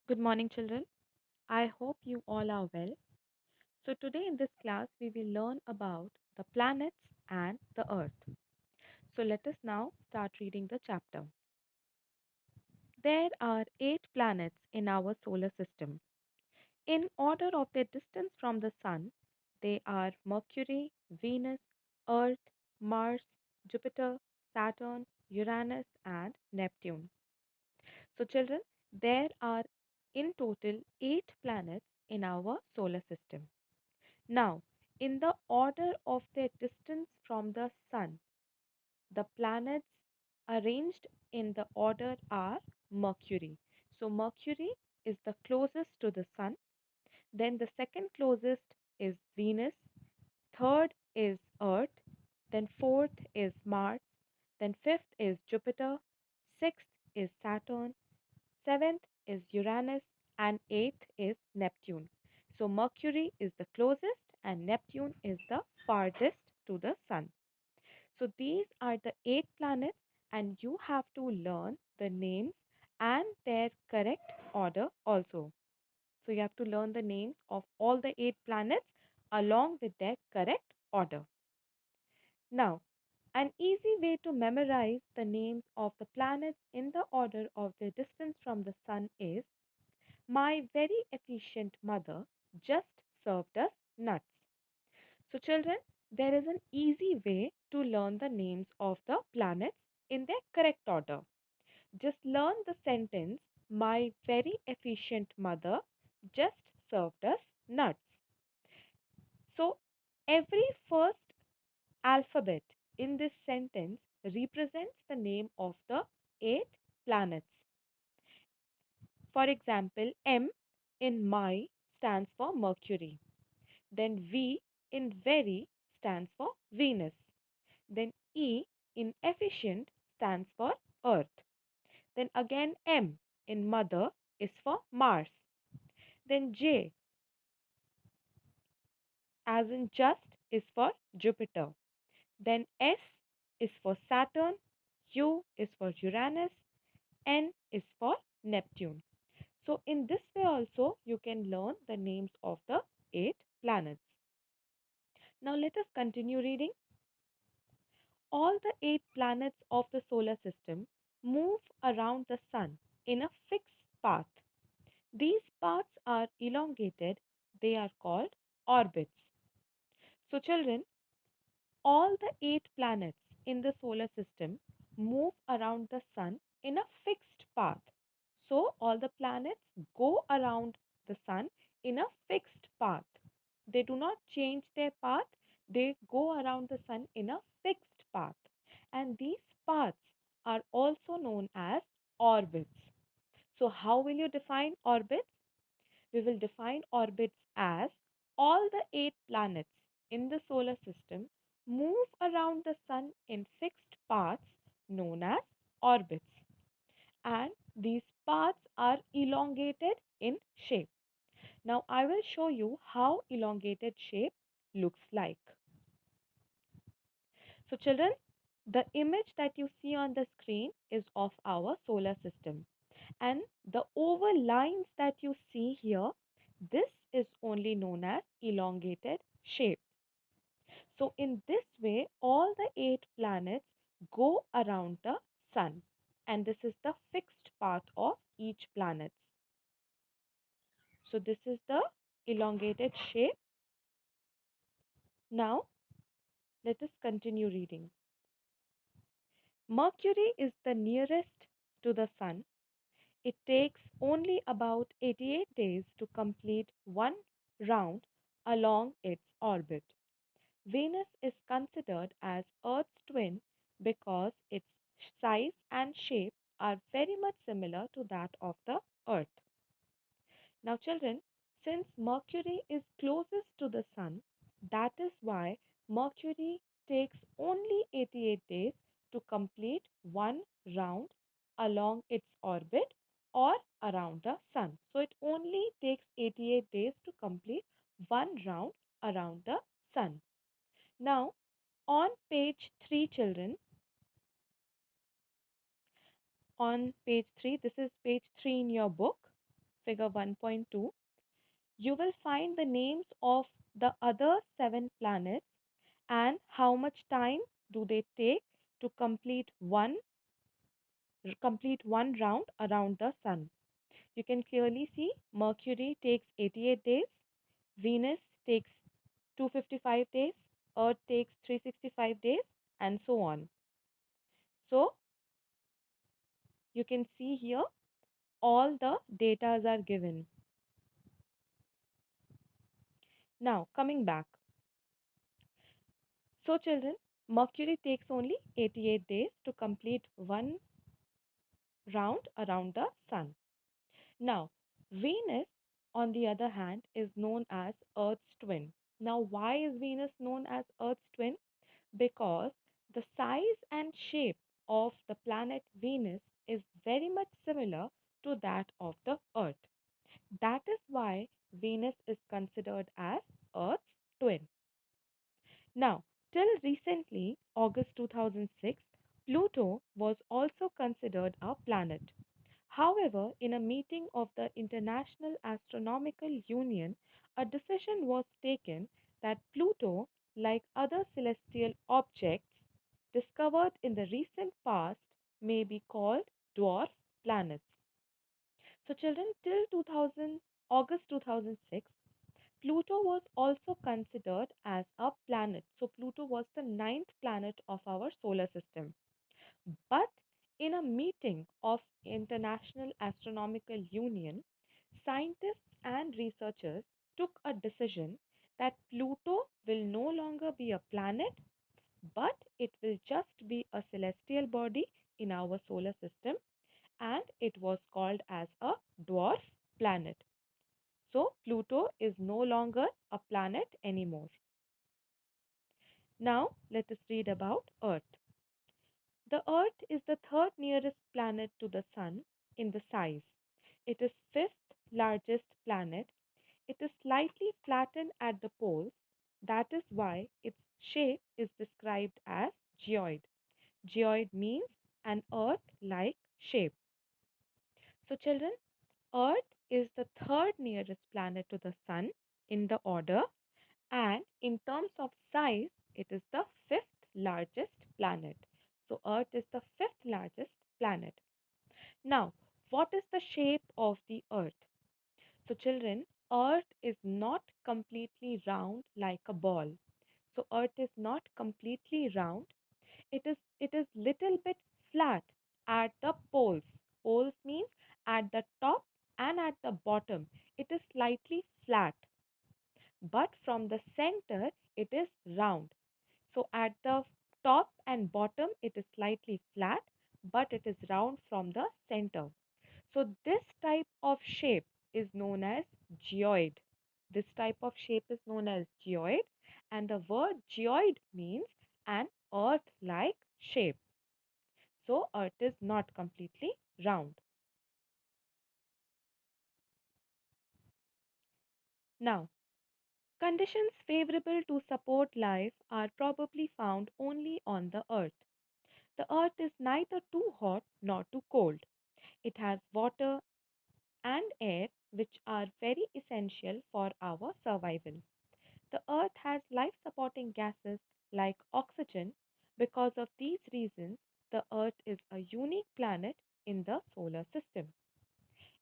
Good morning, children. I hope you all are well. So, today in this class, we will learn about the planets and the Earth. So, let us now start reading the chapter. There are 8 planets in our solar system. In order of their distance from the Sun, they are Mercury, Venus, Earth, Mars, Jupiter, Saturn, Uranus, and Neptune. So, children, there are in total 8 planets in our solar system. Now, in the order of their distance from the Sun, the planets arranged in the order are Mercury. So, Mercury is the closest to the Sun. Then, the second closest is Venus. Third is Earth. Then, fourth is Mars. Then, fifth is Jupiter. Sixth is Saturn. Seventh is Uranus, and eighth is Neptune. So Mercury is the closest and Neptune is the farthest to the Sun. So these are the 8 planets, and you have to learn the names and their correct order also. So you have to learn the names of all the 8 planets along with their correct order. Now, an easy way to memorize the names of the planets in the order of their distance from the Sun is my very efficient mother just served us nuts. So, children, there is an easy way to learn the names of the planets in their correct order. Just learn the sentence, my very efficient mother just served us nuts. So, every first alphabet in this sentence represents the name of the 8 planets. For example, M in my stands for Mercury. Then V in very stands for Venus. Then E in efficient stands for Earth. Then again M in mother is for Mars. Then J as in just is for Jupiter. Then S is for Saturn. U is for Uranus. N is for Neptune. So in this way also you can learn the names of the 8 planets. Now let us continue reading. All the 8 planets of the solar system move around the sun in a fixed path. These paths are elongated, they are called orbits. So, children, all the 8 planets in the solar system move around the sun in a fixed path. So, all the planets go around the sun in a fixed path. They do not change their path, they go around the sun in a fixed path. And these paths are also known as orbits. So, how will you define orbits? We will define orbits as all the 8 planets in the solar system move around the sun in fixed paths known as orbits. And these paths are elongated in shape. Now, I will show you how elongated shape looks like. So, children, the image that you see on the screen is of our solar system. And the oval lines that you see here, this is only known as elongated shape. So, in this way, all the 8 planets go around the sun. And this is the fixed path of each planet. So, this is the elongated shape. Now, let us continue reading. Mercury is the nearest to the Sun. It takes only about 88 days to complete one round along its orbit. Venus is considered as Earth's twin because its size and shape are very much similar to that of the Earth. Now, children, since Mercury is closest to the Sun, that is why Mercury takes only 88 days to complete one round along its orbit or around the Sun. So, it only takes 88 days to complete one round around the Sun. Now, on page 3, children, on page 3, this is page 3 in your book. figure 1.2, you will find the names of the other seven planets and how much time do they take to complete one round around the sun. You can clearly see Mercury takes 88 days, Venus takes 255 days, Earth takes 365 days, and so on. So you can see here all the datas are given. Now coming back. So children, Mercury takes only 88 days to complete one round around the sun. Now, Venus, on the other hand, is known as Earth's twin. Now, why is Venus known as Earth's twin? Because the size and shape of the planet Venus is very much similar to that of the Earth. That is why Venus is considered as Earth's twin. Now, till recently, August 2006, Pluto was also considered a planet. However, in a meeting of the International Astronomical Union, a decision was taken that Pluto, like other celestial objects discovered in the recent past, may be called dwarf planets. So, children, till August 2006, Pluto was also considered as a planet. So, Pluto was the ninth planet of our solar system. But in a meeting of International Astronomical Union, scientists and researchers took a decision that Pluto will no longer be a planet, but it will just be a celestial body in our solar system, and it was called as a dwarf planet. So Pluto is no longer a planet anymore. Now let us read about Earth. The Earth is the third nearest planet to the Sun in the size. It is fifth largest planet. It is slightly flattened at the poles. That is why its shape is described as geoid. Geoid means an Earth-like shape. So children, Earth is the third nearest planet to the Sun in the order, and in terms of size, it is the fifth largest planet. So, Earth is the fifth largest planet. Now, what is the shape of the Earth? So, children, Earth is not completely round like a ball. So, Earth is not completely round. It is little bit flat at the poles. Poles means at the top and at the bottom. It is slightly flat, but from the center it is round. So at the top and bottom it is slightly flat, but it is round from the center. So this type of shape is known as geoid. This type of shape is known as geoid, and the word geoid means an earth-like shape. So earth is not completely round. Now, conditions favorable to support life are probably found only on the earth. The earth is neither too hot nor too cold. It has water and air, which are very essential for our survival. The earth has life supporting gases like oxygen. Because of these reasons, the earth is a unique planet in the solar system.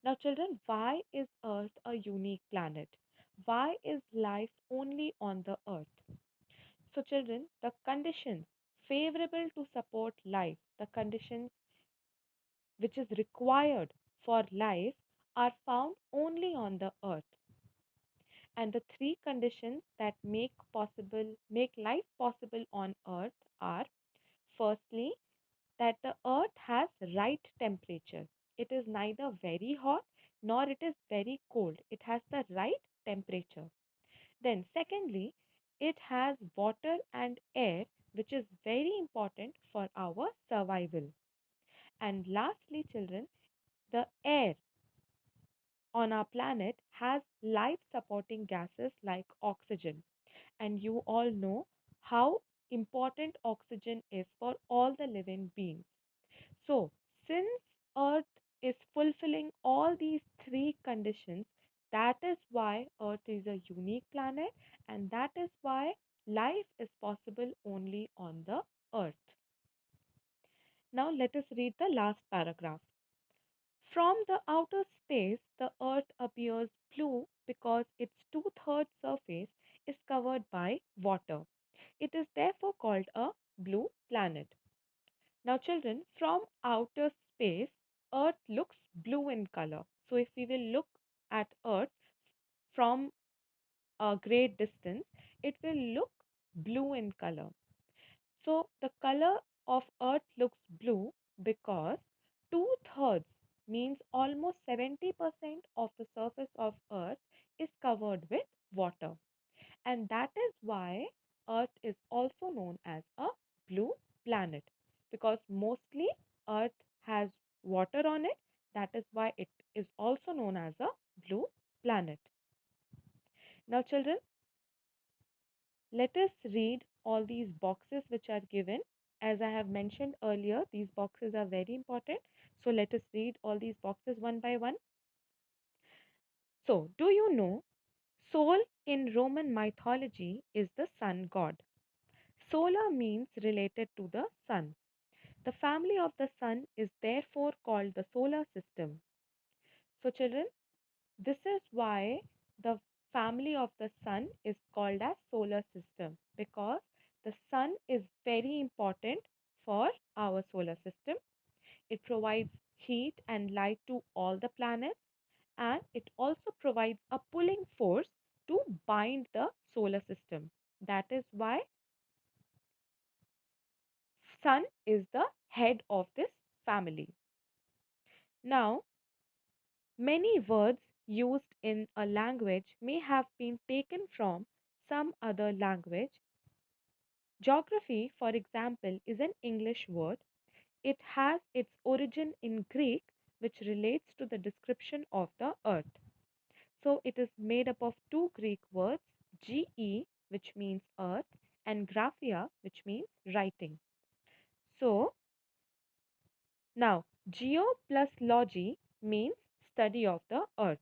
Now, children, why is earth a unique planet? Why is life only on the earth? So, children, the conditions favorable to support life, the conditions which is required for life are found only on the earth. And the three conditions that make life possible on earth are: firstly, that the earth has right temperature. It is neither very hot nor it is very cold. It has the right temperature. Then secondly, it has water and air, which is very important for our survival. And lastly, children, the air on our planet has life supporting gases like oxygen. And you all know how important oxygen is for all the living beings. So, since Earth is fulfilling all these preconditions. That is why Earth is a unique planet, and that is why life is possible only on the Earth. Now, let us read the last paragraph. From the outer space, the Earth appears blue because its two-thirds surface is covered by water. It is therefore called a blue planet. Now, children, from outer space, Earth looks blue in color. So, if we will look at Earth from a great distance, it will look blue in color. So, the color of Earth looks blue because two-thirds means almost 70% of the surface of Earth is covered with water. And that is why Earth is also known as a blue planet because mostly Earth has water on it. That is why it is also known as a blue planet. Now, children, let us read all these boxes which are given. As I have mentioned earlier, these boxes are very important. So, let us read all these boxes one by one. So, do you know Sol in Roman mythology is the sun god? Solar means related to the sun. The family of the sun is therefore called the solar system. So, children, this is why the family of the sun is called as solar system because the sun is very important for our solar system. It provides heat and light to all the planets, and it also provides a pulling force to bind the solar system. That is why sun is the head of this family. Now, many words used in a language may have been taken from some other language. Geography, for example, is an English word. It has its origin in Greek, which relates to the description of the earth. So it is made up of two Greek words, ge, which means earth, and graphia, which means writing. So now, geo plus logy means study of the earth.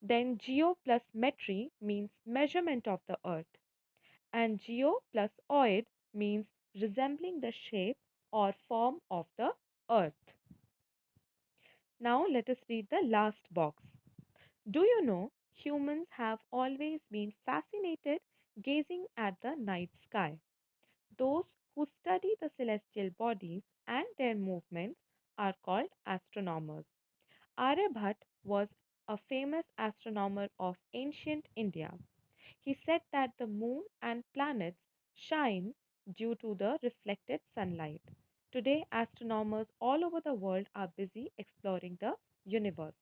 Then geo plus metry means measurement of the earth. And geo plus oid means resembling the shape or form of the earth. Now let us read the last box. Do you know humans have always been fascinated gazing at the night sky? Those who study the celestial bodies and their movements are called astronomers. Aryabhat was a famous astronomer of ancient India. He said that the moon and planets shine due to the reflected sunlight. Today, astronomers all over the world are busy exploring the universe.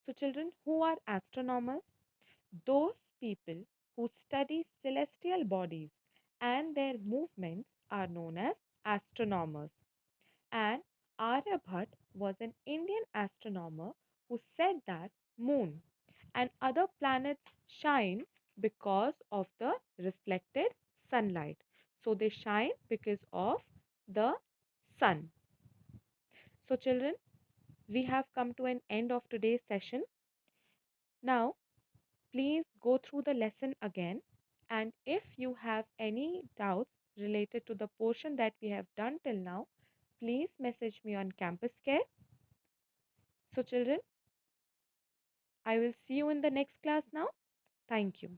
So, children, who are astronomers? Those people who study celestial bodies and their movements are known as astronomers. And Aryabhat was an Indian astronomer who said that moon and other planets shine because of the reflected sunlight. So they shine because of the sun. So children, we have come to an end of today's session. Now, please go through the lesson again, and if you have any doubts related to the portion that we have done till now, please message me on Campus Care. So children, I will see you in the next class now. Thank you.